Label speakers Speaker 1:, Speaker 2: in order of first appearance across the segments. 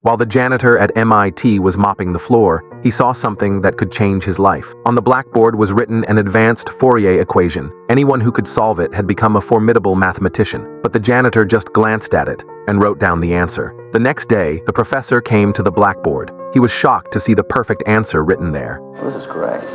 Speaker 1: While the janitor at MIT was mopping the floor, he saw something that could change his life. On the blackboard was written an advanced Fourier equation. Anyone who could solve it had become a formidable mathematician. But the janitor just glanced at it and wrote down the answer. The next day, the professor came to the blackboard. He was shocked to see the perfect answer written there.
Speaker 2: This is correct.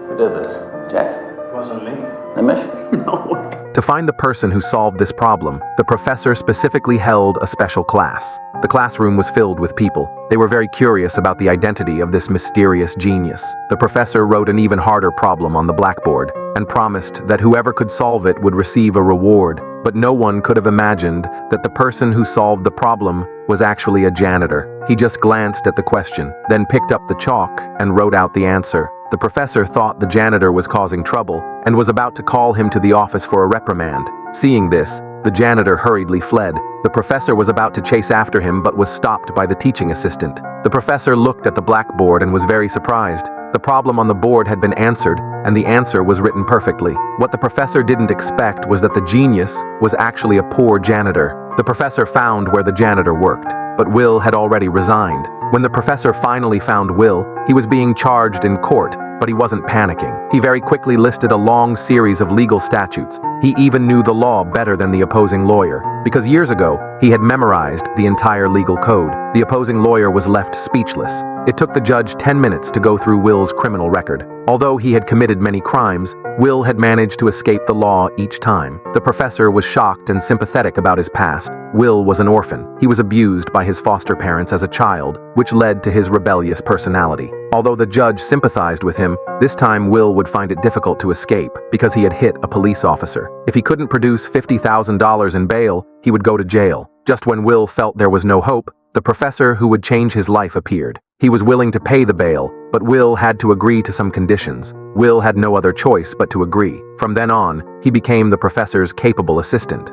Speaker 2: Who did this? Jack?
Speaker 3: It wasn't me.
Speaker 2: Nimish? No way.
Speaker 1: To find the person who solved this problem, the professor specifically held a special class. The classroom was filled with people. They were very curious about the identity of this mysterious genius. The professor wrote an even harder problem on the blackboard and promised that whoever could solve it would receive a reward. But no one could have imagined that the person who solved the problem was actually a janitor. He just glanced at the question, then picked up the chalk and wrote out the answer. The professor thought the janitor was causing trouble and was about to call him to the office for a reprimand. Seeing this, the janitor hurriedly fled. The professor was about to chase after him but was stopped by the teaching assistant. The professor looked at the blackboard and was very surprised. The problem on the board had been answered, and the answer was written perfectly. What the professor didn't expect was that the genius was actually a poor janitor. The professor found where the janitor worked, but Will had already resigned. When the professor finally found Will, he was being charged in court, but he wasn't panicking. He very quickly listed a long series of legal statutes. He even knew the law better than the opposing lawyer, because years ago, he had memorized the entire legal code. The opposing lawyer was left speechless. It took the judge 10 minutes to go through Will's criminal record. Although he had committed many crimes, Will had managed to escape the law each time. The professor was shocked and sympathetic about his past. Will was an orphan. He was abused by his foster parents as a child, which led to his rebellious personality. Although the judge sympathized with him, this time Will would find it difficult to escape because he had hit a police officer. If he couldn't produce $50,000 in bail, he would go to jail. Just when Will felt there was no hope, the professor who would change his life appeared. He was willing to pay the bail, but Will had to agree to some conditions. Will had no other choice but to agree. From then on, he became the professor's capable assistant.